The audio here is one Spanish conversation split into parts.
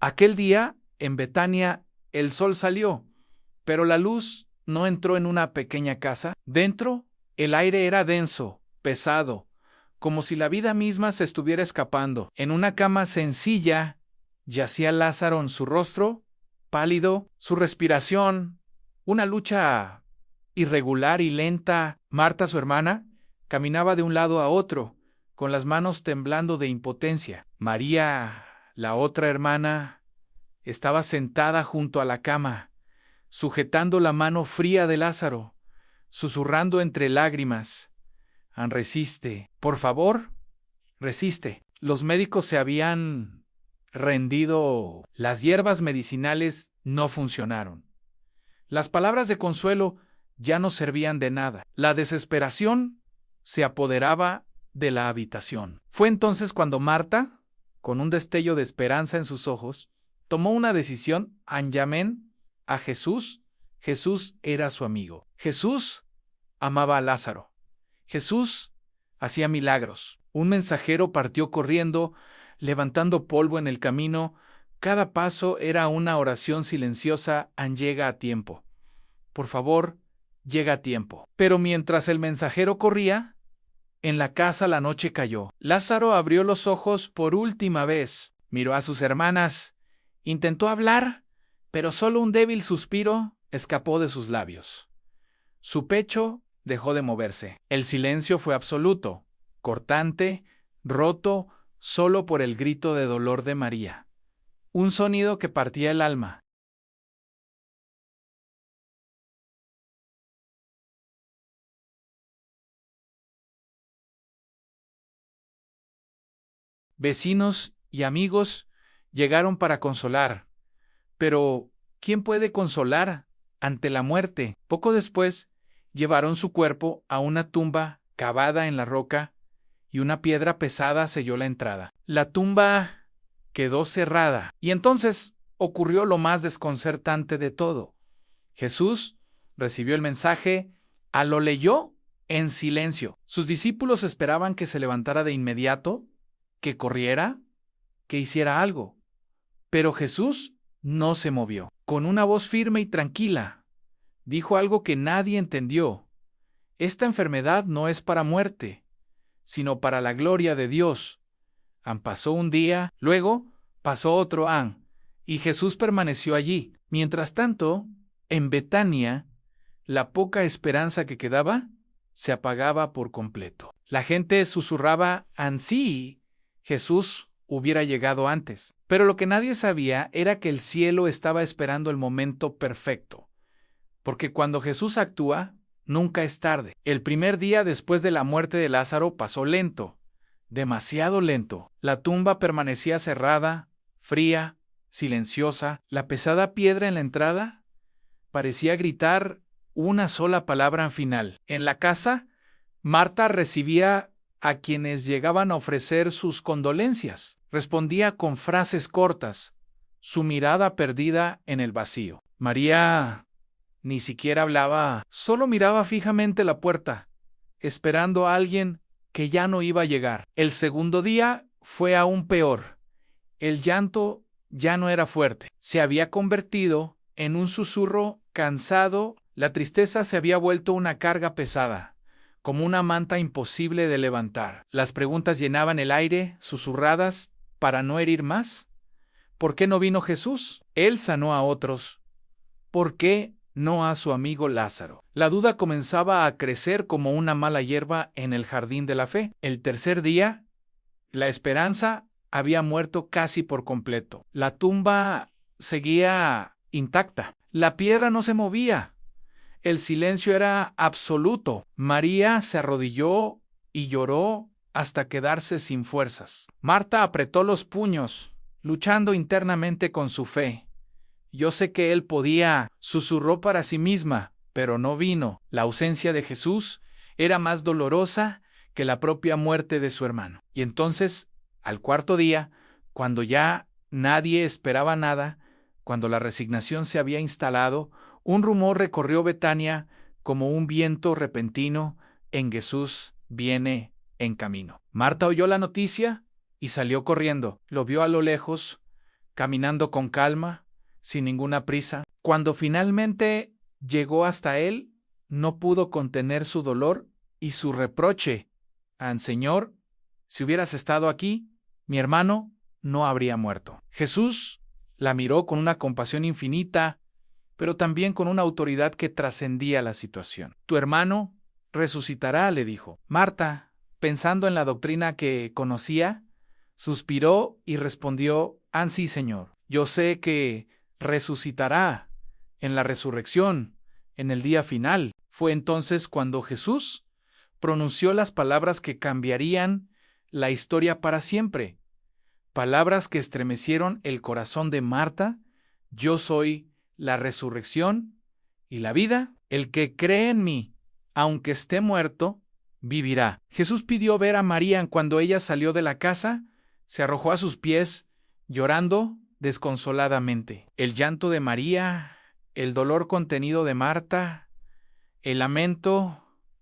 Aquel día, en Betania, el sol salió, pero la luz no entró en una pequeña casa. Dentro, el aire era denso, pesado, como si la vida misma se estuviera escapando. En una cama sencilla, yacía Lázaro en su rostro, pálido, su respiración, una lucha irregular y lenta. Marta, su hermana, caminaba de un lado a otro, con las manos temblando de impotencia. María, la otra hermana, estaba sentada junto a la cama, sujetando la mano fría de Lázaro, susurrando entre lágrimas: Resiste, por favor, resiste. Los médicos se habían rendido. Las hierbas medicinales no funcionaron. Las palabras de consuelo ya no servían de nada. La desesperación se apoderaba de la habitación. Fue entonces cuando Marta, con un destello de esperanza en sus ojos, tomó una decisión. Llamó a Jesús. Jesús era su amigo. Jesús amaba a Lázaro. Jesús hacía milagros. Un mensajero partió corriendo, levantando polvo en el camino. Cada paso era una oración silenciosa. Llega a tiempo. Por favor, llega a tiempo. Pero mientras el mensajero corría, en la casa la noche cayó. Lázaro abrió los ojos por última vez. Miró a sus hermanas. Intentó hablar, pero solo un débil suspiro escapó de sus labios. Su pecho dejó de moverse. El silencio fue absoluto, cortante, roto solo por el grito de dolor de María. Un sonido que partía el alma. Vecinos y amigos llegaron para consolar. Pero, ¿quién puede consolar ante la muerte? Poco después, llevaron su cuerpo a una tumba cavada en la roca y una piedra pesada selló la entrada. La tumba quedó cerrada. Y entonces ocurrió lo más desconcertante de todo. Jesús recibió el mensaje, lo leyó en silencio. Sus discípulos esperaban que se levantara de inmediato, que corriera, que hiciera algo. Pero Jesús no se movió. Con una voz firme y tranquila, dijo algo que nadie entendió. Esta enfermedad no es para muerte, sino para la gloria de Dios. Pasó un día, luego pasó otro, y Jesús permaneció allí. Mientras tanto, en Betania, la poca esperanza que quedaba se apagaba por completo. La gente susurraba: sí, Jesús hubiera llegado antes. Pero lo que nadie sabía era que el cielo estaba esperando el momento perfecto. Porque cuando Jesús actúa, nunca es tarde. El primer día después de la muerte de Lázaro pasó lento, demasiado lento. La tumba permanecía cerrada, fría, silenciosa. La pesada piedra en la entrada parecía gritar una sola palabra final. En la casa, Marta recibía a quienes llegaban a ofrecer sus condolencias. Respondía con frases cortas, su mirada perdida en el vacío. María ni siquiera hablaba, solo miraba fijamente la puerta, esperando a alguien que ya no iba a llegar. El segundo día fue aún peor. El llanto ya no era fuerte. Se había convertido en un susurro cansado. La tristeza se había vuelto una carga pesada, como una manta imposible de levantar. Las preguntas llenaban el aire, susurradas, para no herir más. ¿Por qué no vino Jesús? Él sanó a otros. ¿Por qué no a su amigo Lázaro? La duda comenzaba a crecer como una mala hierba en el jardín de la fe. El tercer día, la esperanza había muerto casi por completo. La tumba seguía intacta. La piedra no se movía. El silencio era absoluto. María se arrodilló y lloró hasta quedarse sin fuerzas. Marta apretó los puños, luchando internamente con su fe. Yo sé que él podía, susurró para sí misma, pero no vino. La ausencia de Jesús era más dolorosa que la propia muerte de su hermano. Y entonces, al cuarto día, cuando ya nadie esperaba nada, cuando la resignación se había instalado, un rumor recorrió Betania como un viento repentino: Jesús viene en camino. Marta oyó la noticia y salió corriendo. Lo vio a lo lejos, caminando con calma, sin ninguna prisa. Cuando finalmente llegó hasta él, no pudo contener su dolor y su reproche. Señor, si hubieras estado aquí, mi hermano no habría muerto. Jesús la miró con una compasión infinita, pero también con una autoridad que trascendía la situación. Tu hermano resucitará, le dijo. Marta, pensando en la doctrina que conocía, suspiró y respondió, sí, Señor, yo sé que resucitará en la resurrección, en el día final. Fue entonces cuando Jesús pronunció las palabras que cambiarían la historia para siempre. Palabras que estremecieron el corazón de Marta. Yo soy la resurrección y la vida. El que cree en mí, aunque esté muerto, vivirá. Jesús pidió ver a María cuando ella salió de la casa, se arrojó a sus pies, llorando desconsoladamente. El llanto de María, el dolor contenido de Marta, el lamento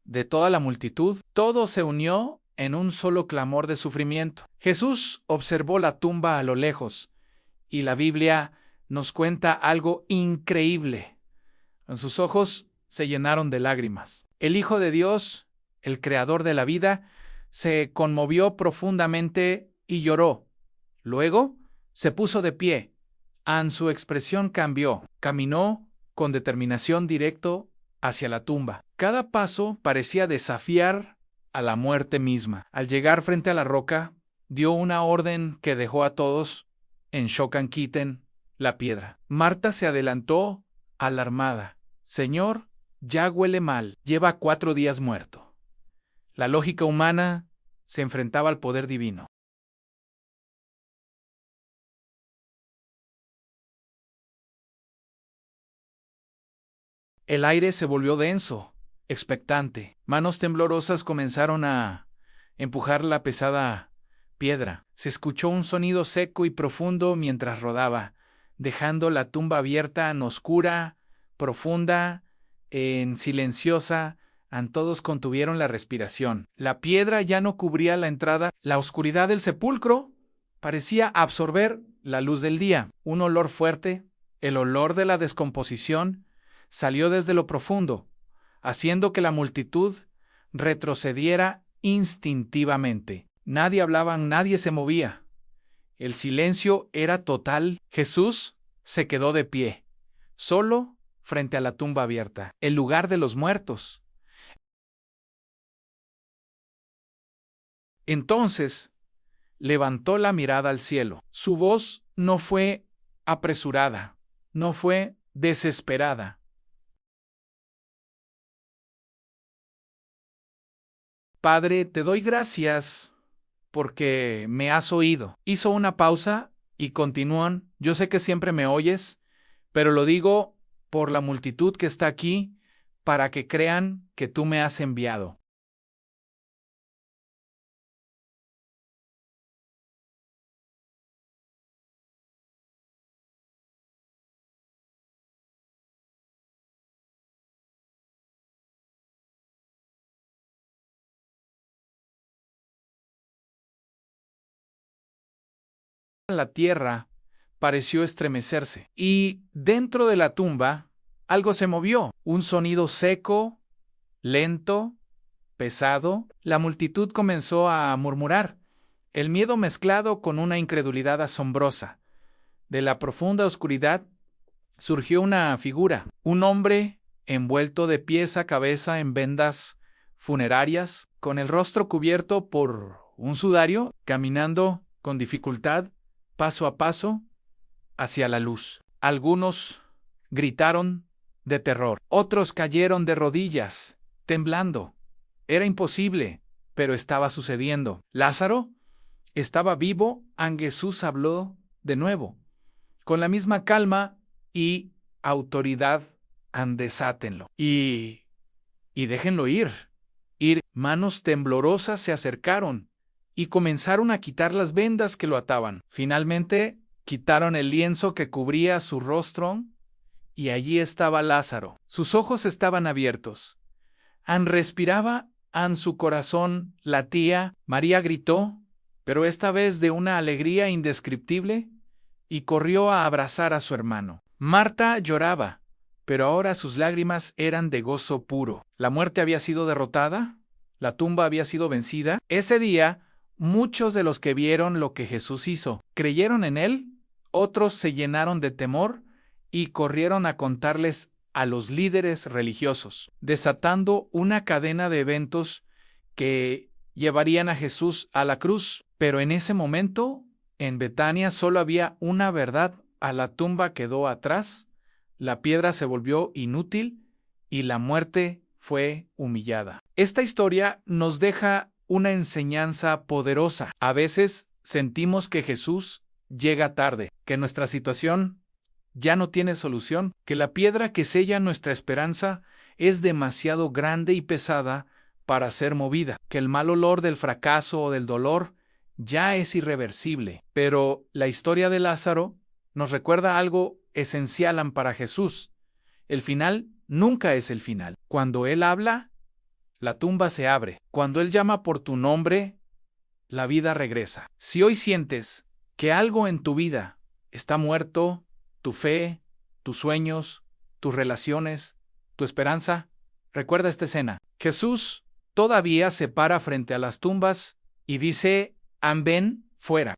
de toda la multitud, todo se unió en un solo clamor de sufrimiento. Jesús observó la tumba a lo lejos, y la Biblia nos cuenta algo increíble. Sus ojos se llenaron de lágrimas. El Hijo de Dios, el Creador de la vida, se conmovió profundamente y lloró. Luego se puso de pie. Su expresión cambió. Caminó con determinación directo hacia la tumba. Cada paso parecía desafiar a la muerte misma. Al llegar frente a la roca, dio una orden que dejó a todos en shock. Quiten la piedra. Marta se adelantó, alarmada. Señor, ya huele mal. Lleva 4 días muerto. La lógica humana se enfrentaba al poder divino. El aire se volvió denso, expectante. Manos temblorosas comenzaron a empujar la pesada piedra. Se escuchó un sonido seco y profundo mientras rodaba, dejando la tumba abierta, oscura, profunda, silenciosa. Todos contuvieron la respiración. La piedra ya no cubría la entrada. La oscuridad del sepulcro parecía absorber la luz del día. Un olor fuerte, el olor de la descomposición, salió desde lo profundo, haciendo que la multitud retrocediera instintivamente. Nadie hablaba, nadie se movía. El silencio era total. Jesús se quedó de pie, solo frente a la tumba abierta, el lugar de los muertos. Entonces, levantó la mirada al cielo. Su voz no fue apresurada, no fue desesperada. Padre, te doy gracias porque me has oído. Hizo una pausa y continuó. Yo sé que siempre me oyes, pero lo digo por la multitud que está aquí, para que crean que tú me has enviado. La tierra pareció estremecerse, y dentro de la tumba algo se movió, un sonido seco, lento, pesado. La multitud comenzó a murmurar, el miedo mezclado con una incredulidad asombrosa. De la profunda oscuridad surgió una figura, un hombre envuelto de pies a cabeza en vendas funerarias, con el rostro cubierto por un sudario, caminando con dificultad, paso a paso, hacia la luz. Algunos gritaron de terror, otros cayeron de rodillas, temblando. Era imposible, pero estaba sucediendo. Lázaro estaba vivo. Jesús habló de nuevo, con la misma calma y autoridad. Desátenlo y déjenlo ir. Manos temblorosas se acercaron y comenzaron a quitar las vendas que lo ataban. Finalmente, quitaron el lienzo que cubría su rostro, y allí estaba Lázaro. Sus ojos estaban abiertos. Respiraba. Su corazón latía. María gritó, pero esta vez de una alegría indescriptible. y corrió a abrazar a su hermano. Marta lloraba, pero ahora sus lágrimas eran de gozo puro. ¿La muerte había sido derrotada? ¿La tumba había sido vencida? Ese día, muchos de los que vieron lo que Jesús hizo creyeron en él, otros se llenaron de temor y corrieron a contarles a los líderes religiosos, desatando una cadena de eventos que llevarían a Jesús a la cruz. Pero en ese momento, en Betania solo había una verdad: a la tumba quedó atrás, la piedra se volvió inútil y la muerte fue humillada. Esta historia nos deja una enseñanza poderosa. A veces sentimos que Jesús llega tarde, que nuestra situación ya no tiene solución, que la piedra que sella nuestra esperanza es demasiado grande y pesada para ser movida, que el mal olor del fracaso o del dolor ya es irreversible. Pero la historia de Lázaro nos recuerda algo esencial para Jesús. El final nunca es el final. Cuando Él habla, la tumba se abre. Cuando Él llama por tu nombre, la vida regresa. Si hoy sientes que algo en tu vida está muerto, tu fe, tus sueños, tus relaciones, tu esperanza, recuerda esta escena. Jesús todavía se para frente a las tumbas y dice: ven fuera.